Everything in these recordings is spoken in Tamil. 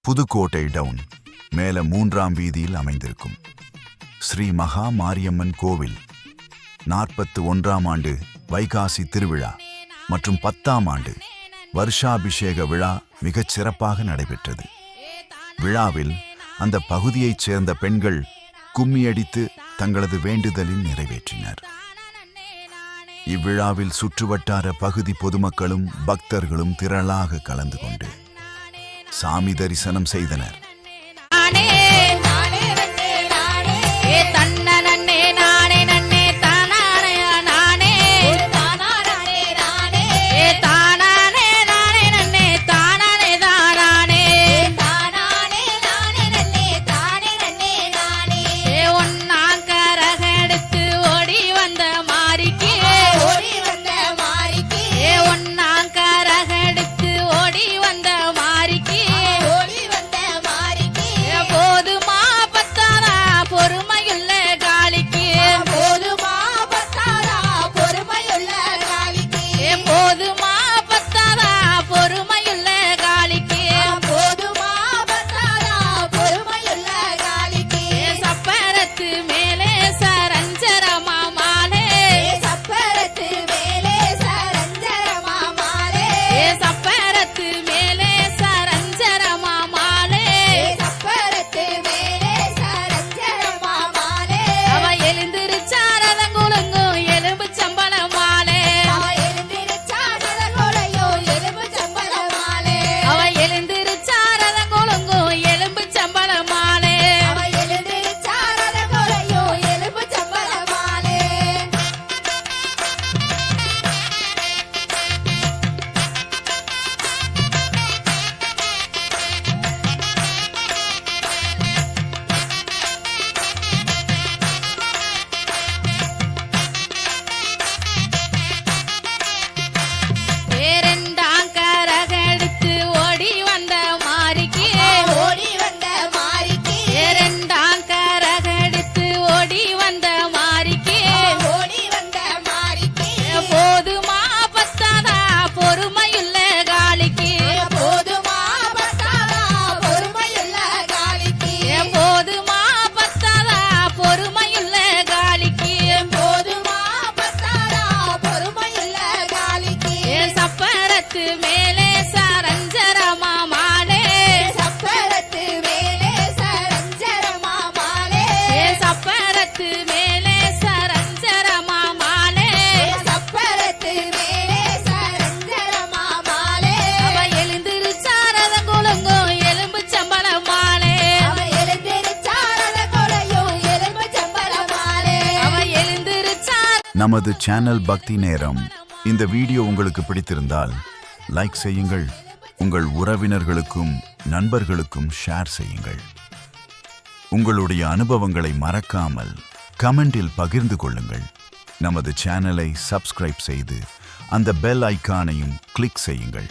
புதுக்கோட்டை டவுன் மேல 3ஆம் வீதியில் அமைந்திருக்கும் ஸ்ரீ மகா மாரியம்மன் கோவில் 41ஆம் ஆண்டு வைகாசி திருவிழா மற்றும் 10ஆம் ஆண்டு வருஷாபிஷேக விழா மிகச் சிறப்பாக நடைபெற்றது. விழாவில் அந்த பகுதியைச் சேர்ந்த பெண்கள் கும்மியடித்து தங்களது வேண்டுதலில் நிறைவேற்றினர். இவ்விழாவில் சுற்றுவட்டார பகுதி பொதுமக்களும் பக்தர்களும் திரளாக கலந்து கொண்டு சாமி தரிசனம் செய்தனர். நமது சேனல் பக்தி நேரம். இந்த வீடியோ உங்களுக்கு பிடித்திருந்தால் லைக் செய்யுங்கள், உங்கள் உறவினர்களுக்கும் நண்பர்களுக்கும் ஷேர் செய்யுங்கள். உங்களுடைய அனுபவங்களை மறக்காமல் கமெண்டில் பகிர்ந்து கொள்ளுங்கள். நமது சேனலை சப்ஸ்கிரைப் செய்து அந்த பெல் ஐகானையும் கிளிக் செய்யுங்கள்.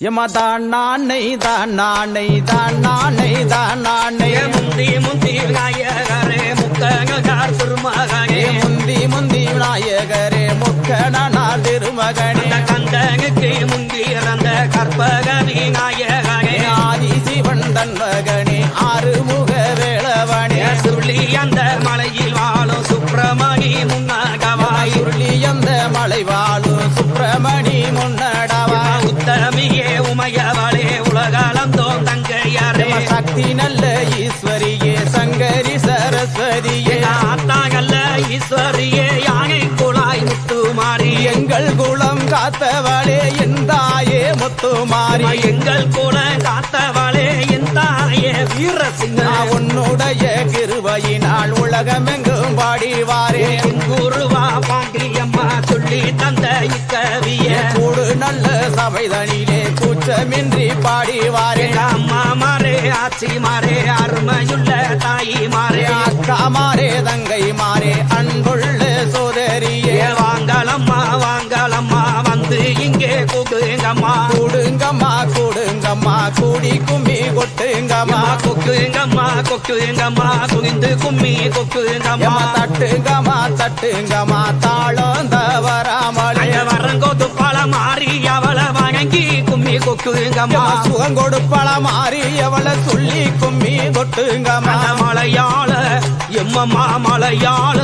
எம்மா தான் நானை தான் நானை தான் நானை தான் நானை முந்தி முந்தி விநாயகரே முக்கனார் திருமகனே முந்தி முந்தி விநாயகரே முக்கனார் திருமகனே கந்தனுக்கு முந்தி இறந்த கற்பக விநாயகனே ஆதி சிவன் தன் மகனே ஆறுமுக வேளவனே சுருளி அந்த மலையில் வாழும் சுப்பிரமணி முன்னகவாய் சுருளி அந்த மலை வாழும் சுப்பிரமணி முன்னடவாய் உத்தமியே உமையவளே உலகளந்தோம் தங்கையரே சக்தி நல்ல ஈஸ்வரியே சங்கரி சரஸ்வதியே ஆத்தாங்கல்ல ஈஸ்வரியே யானை குழாய் முத்துமாரி எங்கள் குலம் காத்தவளே எந்தாயே முத்துமாரி எங்கள் கூட காத்தவளே என் தாயே வீரசிங்க உன்னுடைய கிருபையினால் உலகமெங்கும் பாடிவாரே குருவா பாண்டியம்மா சொல்லி தந்த இக்கவிய கூடு நல்ல சபைதனிலே கூச்சமின்றி பாடிவாரே அம்மா மாறே ஆச்சி மாறே அருமையுள்ள தாயி மாறே அக்கா மாறே தங்கை மாறே அன்புள்ள சோதரியே வாங்கலம்மா வாங்கலம்மா வந்து இங்கே கூடுங்கம்மா கூடுங்கம்மா கூடுங்கம்மா கூடி கும்மி கொட்டுங்கம்மா கொக்குங்கம்மா கொக்குங்கம்மா குனிந்து கும்மி கொக்குங்கம்மா தட்டுங்கம்மா தட்டுங்கம்மா தாளம் தவறாமலே வரங்கோது பழ மாறி அவள வணங்கி கும்மி கொக்குங்கம்மா சுகம் கொடுப்பள மாறி எவள சொல்லி கும்மி கொட்டுங்கம்மா மலையாள எம்மம்மா மலையாள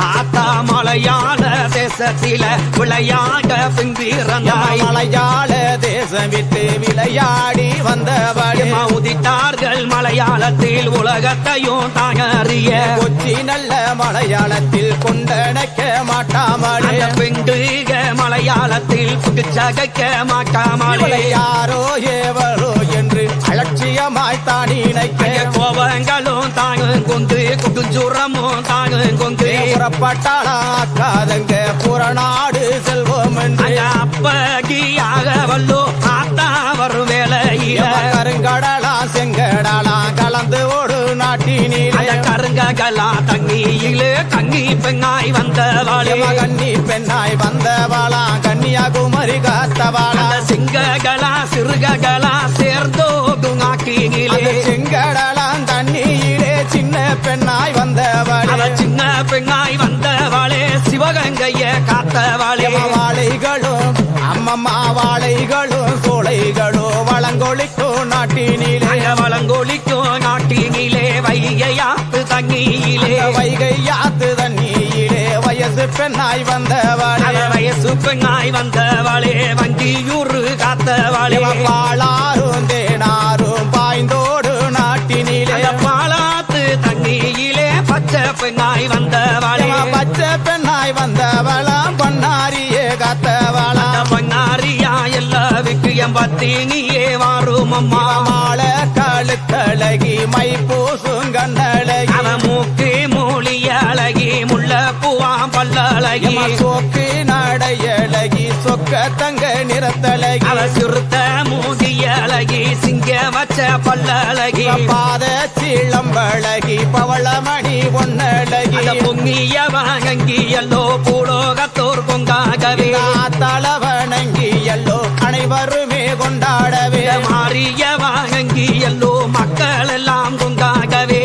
ஆத்தா மலையாள தேசத்தில விளையாட பிந்திறந்தாய் மலையாள தேசம் விட்டு விளையாடி வந்தவளே உதித்தார்கள் மலையாளத்தில் உலகத்தையும் தாங்கறிய கொச்சி நல்ல மலையாளத்தில் கொண்டடைக்க மாட்டாமலே பெண்டுக மலையாளத்தில் புடிச்சகைக்க மாட்டாமலே யாரோ ஏவரோ என்று அலட்சியமாய் தான் நினைக்க கோபங்களும் தாங்கும் கொண்டு குடுஞ்சுரமும் தாங்கும் கொண்டு புறப்பட்டாளாக்காதங்க புறநாடு செல்வோம் என்று அப்பகியாக வல்லோ ஆத்தா வரும் வேலையில கருங்கடலா செங்கடலா கலந்து ஓடு நாட்டினிலே கருங்கலா தங்கியிலே கங்கி பெண்ணாய் வந்தவாளே கன்னி பெண்ணாய் வந்தவாளா கன்னியாகுமரி காத்தவாளா சிங்ககளா சிறுககளா சேர்ந்தோடும் ஆக்கினிலே செங்கடலாம் தண்ணியிலே சின்ன பெண்ணாய் வந்தவாளே சின்ன பெண்ணாய் வந்தவாளே சிவகங்கைய காத்தவாளே வாழைகளும் அம்மம்மா வாழைகளும் சோலைகளும் வளங்கொழிக்கும் நாட்டினிலே வளங்கொழிக்கும் நாட்டினிலே வைகையாத்து தண்ணியிலே வைகையாத்து தண்ணியிலே வயசு பெண்ணாய் வந்தவாளே வயசு பெண்ணாய் வந்தவாளே வண்டியூர் காத்தவாளே பாலாரும் தேனாரும் பாய்ந்தோடு நாட்டினிலே பாலாத்து தண்ணியிலே பச்சை பெண்ணாய் வந்தவாளே பச்சை பெண்ணாய் வந்தவளாம் பொன்னாரியே காத்தவளா பொன்னாரியா எல்லாவுக்கு எம்பத்தினியே வாரும் அம்மா மாலை கழுத்தழகி மை பூசும் கண்ணழகி மூக்கு மூலி அழகி முள்ள பூவாம் பல்லழகி சோக்கு நடையழகி சொக்க தங்க நிறத்தழகி சிறுத்த மூதி அழகி சிங்க வச்ச பல்லழகி பாத சீளம்பழகி பவளமணி பொன்னழகி பொங்கிய வாங்கி எல்லோ பூலோகத்தோர் பொங்காகவே தளவணங்கி எல்லோ அனைவருமே கொண்டாடவே மாறிய வாங்கி எல்லோ மக்கள் எல்லாம் கொங்காகவே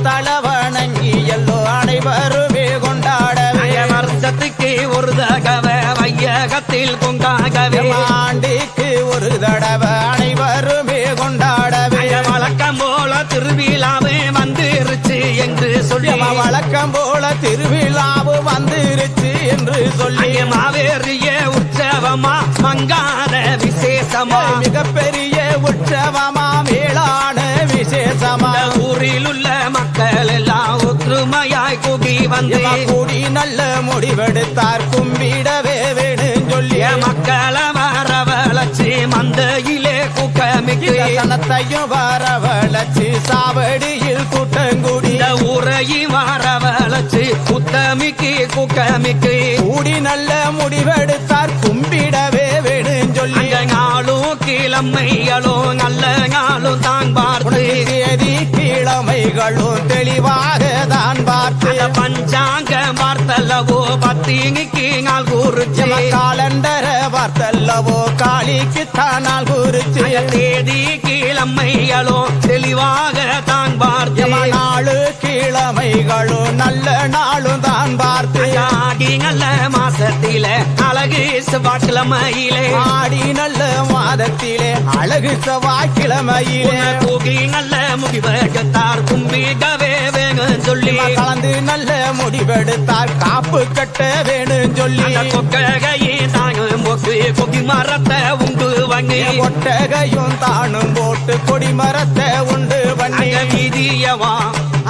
தளவணங்கி எல்லோ அனைவருமே கொண்டாடவே வருஷத்துக்கு ஒரு தகவ வையகத்தில் பொங்காகவே ஆண்டிக்கு ஒரு தடவை அனைவருமே கொண்டாடவே வழக்கம் போல திருவிழாவே வந்துருச்சு என்று சொல்லி வழக்கம் போல திருவிழாவு வந்துருச்சு என்று சொல்லி மாவேறிய உற்சவமா மங்காத விசேஷமா மிகப்பெரிய உற்சவமா மேலான விசேஷமா ஊரில் உள்ள மக்கள் எல்லாம் ஒற்றுமையாய் கூடி வந்து கூடி நல்ல முடிவெடுத்தார் கும்பிடவே வேணும் சொல்லி மக்களை வரவழைச்சு மந்தையிலே கூட்டமிக்கு சனத்தையும் வரவழைச்சு சாவடியில் கூட்டங்குடி ஊரையும் வரவழைச்சு குத்தமிக்கு கூட்டமிக்கு கூடி நல்ல முடிவெடுத்தார் கும்பிடவே வேணும் சொல்லி நாளும் கிழமைகளும் நல்ல நாளும் தான் பார்த்து தேதி கிழமை கிழமைகளும் தெளிவாக தான் பார்த்து அந்த பஞ்சாங்க பார்த்தல்லவோ பத்தினிக்கு நாள் கூறுச்சு காலண்டர பார்த்தல்லவோ காளிக்கு தான் நாள் கூறுச்சு தேதி கிழமைகளும் தெளிவாக தான் பார்த்து நாலு கிழமைகளும் நல்ல நாளும் தான் பார்த்து ஆடி நல்ல மாசத்தில அழகு செவ்வாய்க்கிழமையிலே ஆடி நல்ல மாதத்திலே அழகு செவ்வாய்க்கிழமையிலே போகி நல்ல முடிவெடுத்தார் கும்பிடவே வேணும் சொல்லி கலந்து நல்ல முடிவெடுத்தார் காப்பு கட்ட வேணும் சொல்லி கொக்கையே தாங்கும் போக்கு கொக்கி மரத்தை உண்டு வாங்கி ஒட்டகையும் தானும் போட்டு கொடி மரத்தை உண்டு பண்ணி வீதியவா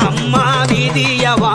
அம்மா வீதியவா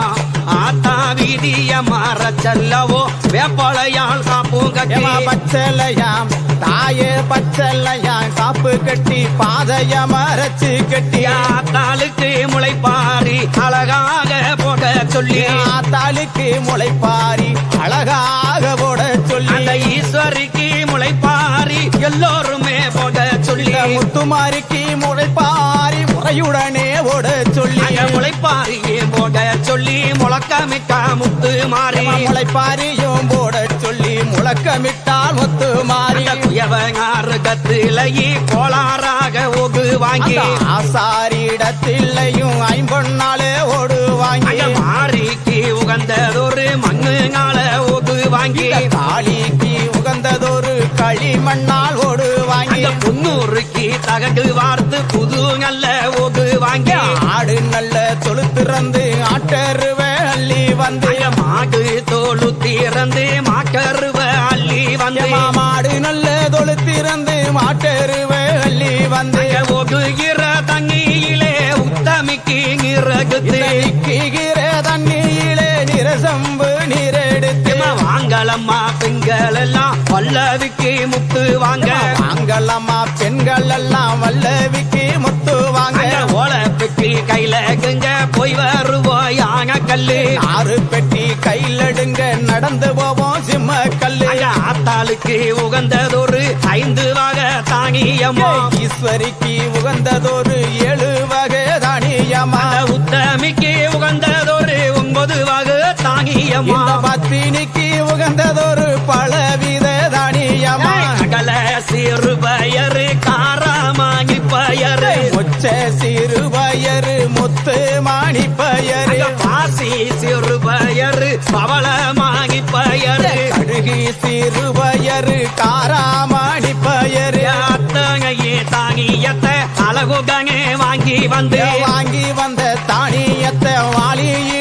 ஆத்தா வீதிய மாற செல்லவோ வேப்பளையால் காப்பும் கட்டி பச்சலையாம் தாயே பச்சலையாம் காப்பு கட்டி பாதைய மறைச்சு கட்டி ஆத்தாளுக்கு முளைப்பாரி அழகாக போட சொல்லி ஆத்தாளுக்கு முளைப்பாரி அழகாக போட சொல்லி அந்த ஈஸ்வரிக்கு முளைப்பாரி எல்லோருமே போட சொல்லி முத்துமாரிக்கு முளைப்பாரி முறையுடனே ஓட சொல்லி முளைப்பாரியே போட சொல்லி முழக்கமிட்டா முத்து மாறி முளைப்பாரியும் போட சொல்லி முழக்கமிட்டால் முத்து மாறி குயவங்காறு கத்திலையே கோளாறாக ஒகு வாங்கி ஆசாரிடத்திலையும் ஐம்பொன்னாலே ஓடு வாங்கி மாறிக்கு உகந்ததொரு மண்ணுங்கால ஒகு வாங்கி காளிக்கு உகந்ததொரு களிமண்ணால் ஓடு வாங்கி புன்னூறுக்கு தகடு வார்த்து புது நல்ல ஒகு வாங்கி ஆடு நல்ல தொழுத்திறந்து ஆட்டருவ அள்ளி வந்து மாடு தோளு திறந்து மாட்டருவ அள்ளி வந்து மாடு நல்ல தொழுத்திறந்து மாட்டருவ அள்ளி வந்து ஒகுகிற தண்ணியிலே உத்தமிக்கு நிறகுத்து நிற்கிற தண்ணியிலே நிறசம்பு நீரெடுத்து வாங்கலம்மா பெண்கள் எல்லாம் வல்லவிக்கு முத்து வாங்க வாங்கலம்மா பெண்கள் எல்லாம் வல்லவிக்கு முத்து வாங்க ஓல பெட்டி கையில கங்க போய் வருவோம் யாங்க கல்லு ஆறு பெட்டி கையிலடுங்க நடந்து போவோம் சிம்ம கல்லு ஆத்தாளுக்கு உகந்ததொரு 5 வகை தானியம்மா ஈஸ்வரிக்கு உகந்ததொரு 7 வகை தானியம்மா உத்தமிக்கு உகந்ததொரு 9 வகை தானியம்மா பத்தினிக்கு உகந்ததொரு பலவித தானியம்மா கடல சிறு பயறு காரமாங்கி பயறு மொச்ச சிறு பயறு முத்து மாணி பயறு பாசி சிறு பயறு பவளமாங்கி பயறு கடுகி சிறு பயறு காராமாணி பயறு அத்தகையே தானியத்தை அழகுகனே வாங்கி வந்து வாங்கி வந்த தானியத்தை வாளியில்